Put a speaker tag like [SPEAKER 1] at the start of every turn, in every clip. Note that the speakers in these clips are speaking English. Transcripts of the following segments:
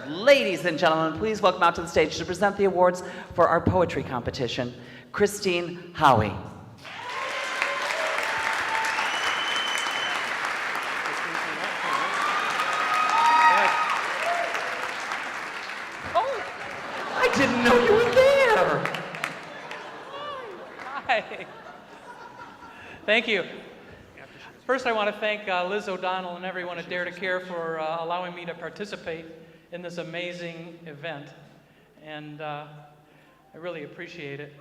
[SPEAKER 1] Ladies and gentlemen, please welcome out to the stage to present the awards for our poetry competition, Christine Howey. Oh, I didn't know you were there.
[SPEAKER 2] Hi. Thank you. First, I want to thank Liz O'Donnell and everyone at Dare2Care for allowing me to participate in this amazing event, and I really appreciate it.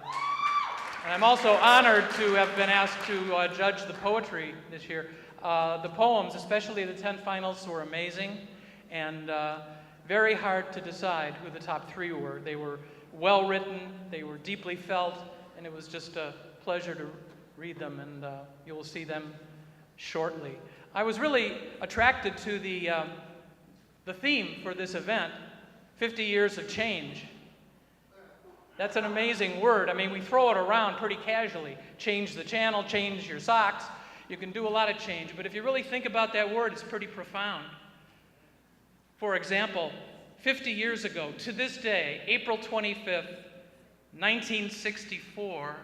[SPEAKER 2] And I'm also honored to have been asked to judge the poetry this year. The poems, especially the 10 finals, were amazing and very hard to decide who the top 3 were. They were well written, they were deeply felt, and it was just a pleasure to read them, and you will see them shortly. I was really attracted to the theme for this event, 50 years of change. That's an amazing word. I mean, we throw it around pretty casually. Change the channel, change your socks. You can do a lot of change, but if you really think about that word, it's pretty profound. For example, 50 years ago, to this day, April 25th, 1964,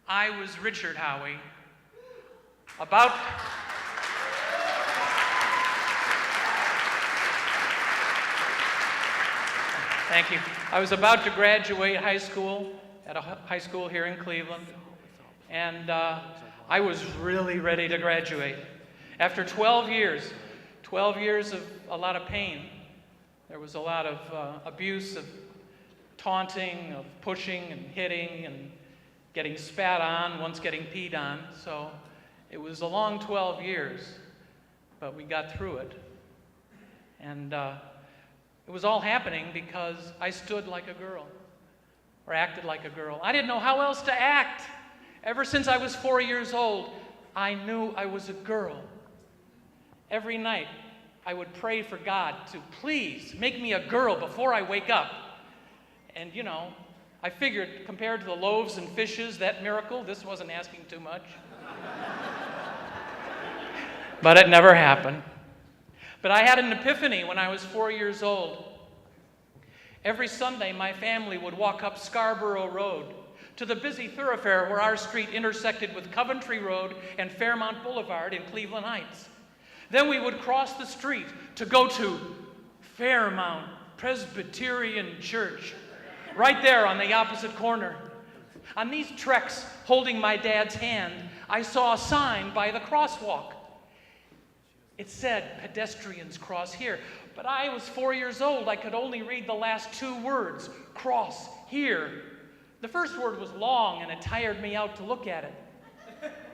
[SPEAKER 2] I was Richard Howey, Thank you. I was about to graduate high school at a high school here in Cleveland, and I was really ready to graduate. After 12 years of a lot of pain, there was a lot of abuse, of taunting, of pushing and hitting and getting spat on, once getting peed on. So it was a long 12 years, but we got through it. And it was all happening because I stood like a girl, or acted like a girl. I didn't know how else to act. Ever since I was 4 years old, I knew I was a girl. Every night, I would pray for God to please make me a girl before I wake up. And you know, I figured compared to the loaves and fishes, that miracle, this wasn't asking too much. But it never happened. But I had an epiphany when I was 4 years old. Every Sunday, my family would walk up Scarborough Road to the busy thoroughfare where our street intersected with Coventry Road and Fairmount Boulevard in Cleveland Heights. Then we would cross the street to go to Fairmount Presbyterian Church, right there on the opposite corner. On these treks, holding my dad's hand, I saw a sign by the crosswalk. It said, "Pedestrians cross here." But I was 4 years old. I could only read the last 2 words, "cross here." The first word was long, and it tired me out to look at it.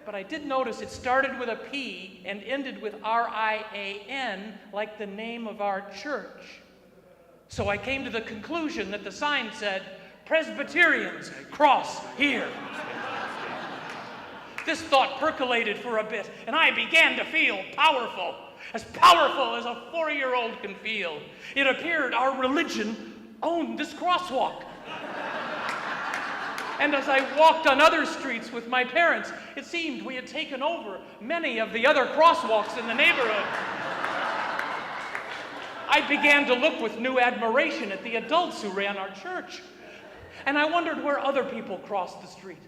[SPEAKER 2] But I did notice it started with a P and ended with R-I-A-N, like the name of our church. So I came to the conclusion that the sign said, "Presbyterians cross here." This thought percolated for a bit, and I began to feel powerful as a 4-year-old can feel. It appeared our religion owned this crosswalk. And as I walked on other streets with my parents, it seemed we had taken over many of the other crosswalks in the neighborhood. I began to look with new admiration at the adults who ran our church, and I wondered where other people crossed the street.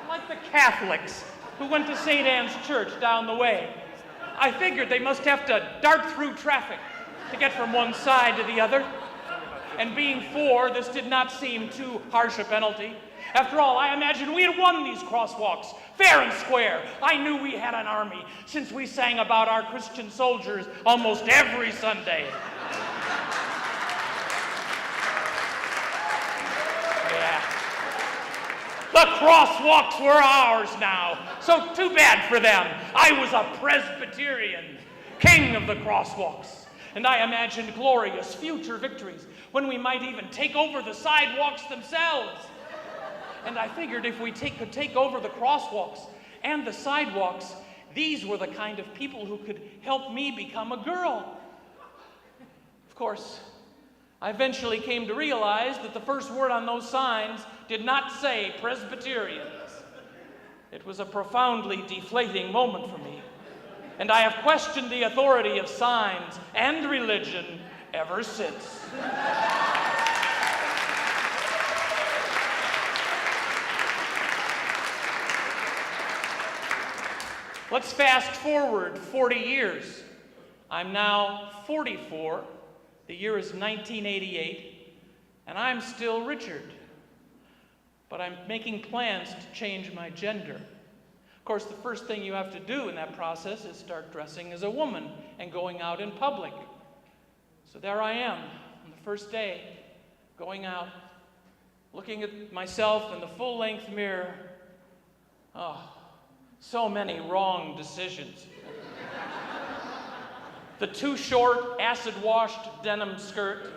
[SPEAKER 2] Like the Catholics who went to St. Anne's Church down the way. I figured they must have to dart through traffic to get from one side to the other. And being 4, this did not seem too harsh a penalty. After all, I imagined we had won these crosswalks, fair and square. I knew we had an army, since we sang about our Christian soldiers almost every Sunday. Yeah. The crosswalks were ours now, so too bad for them. I was a Presbyterian, king of the crosswalks, and I imagined glorious future victories when we might even take over the sidewalks themselves. And I figured if we could take over the crosswalks and the sidewalks, these were the kind of people who could help me become a girl. Of course, I eventually came to realize that the first word on those signs did not say Presbyterians. It was a profoundly deflating moment for me. and I have questioned the authority of signs and religion ever since. Let's fast forward 40 years. I'm now 44. The year is 1988, and I'm still Richard. But I'm making plans to change my gender. Of course, the first thing you have to do in that process is start dressing as a woman and going out in public. So there I am on the first day, going out, looking at myself in the full-length mirror. Oh, so many wrong decisions. The too short, acid-washed denim skirt,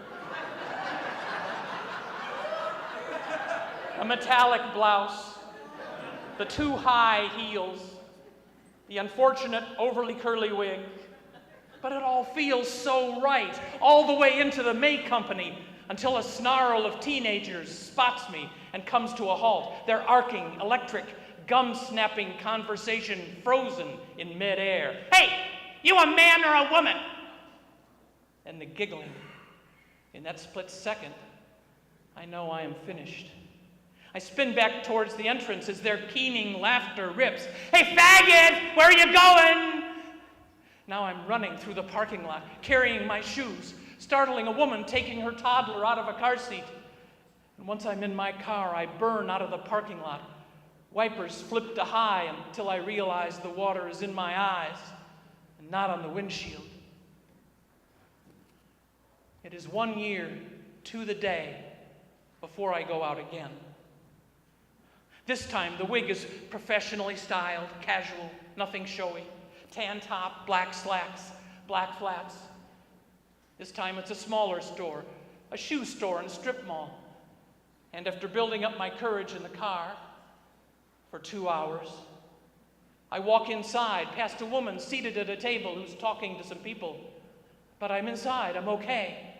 [SPEAKER 2] a metallic blouse, the too high heels, the unfortunate overly curly wig. But it all feels so right, all the way into the May Company, until a snarl of teenagers spots me and comes to a halt, their arcing, electric, gum-snapping conversation frozen in midair. Hey, you a man or a woman? And the giggling. In that split second, I know I am finished. I spin back towards the entrance as their keening laughter rips. Hey, faggot, where are you going? Now I'm running through the parking lot, carrying my shoes, startling a woman taking her toddler out of a car seat. And once I'm in my car, I burn out of the parking lot. Wipers flip to high until I realize the water is in my eyes and not on the windshield. It is 1 year to the day before I go out again. This time, the wig is professionally styled, casual, nothing showy. Tan top, black slacks, black flats. This time it's a smaller store, a shoe store and strip mall. And after building up my courage in the car for 2 hours, I walk inside past a woman seated at a table who's talking to some people. But I'm inside, I'm okay.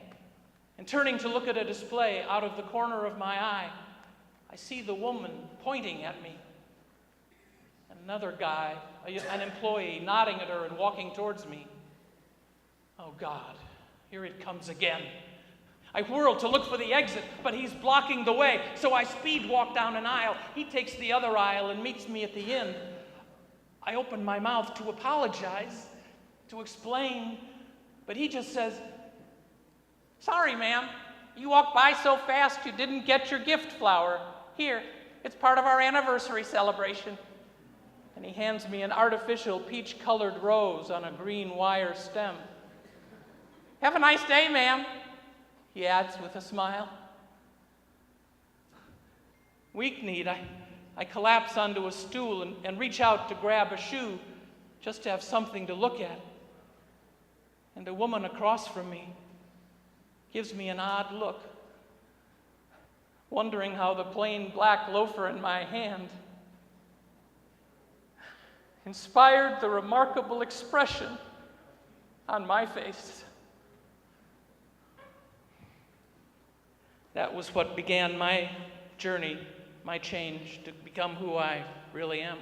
[SPEAKER 2] And turning to look at a display out of the corner of my eye, I see the woman pointing at me. And another guy, an employee, nodding at her and walking towards me. Oh God, here it comes again. I whirl to look for the exit, but he's blocking the way, so I speed walk down an aisle. He takes the other aisle and meets me at the end. I open my mouth to apologize, to explain, but he just says, "Sorry, ma'am, you walked by so fast you didn't get your gift flower. Here, it's part of our anniversary celebration." And he hands me an artificial peach-colored rose on a green wire stem. "Have a nice day, ma'am," he adds with a smile. Weak-kneed, I collapse onto a stool and reach out to grab a shoe just to have something to look at. And a woman across from me gives me an odd look, wondering how the plain black loafer in my hand inspired the remarkable expression on my face. That was what began my journey, my change to become who I really am.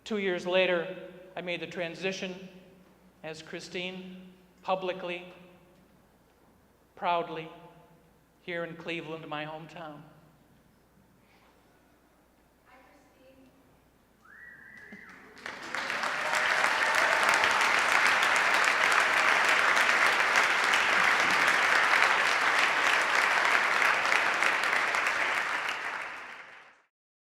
[SPEAKER 2] 2 years later, I made the transition as Christine, publicly, proudly, here in Cleveland, my hometown.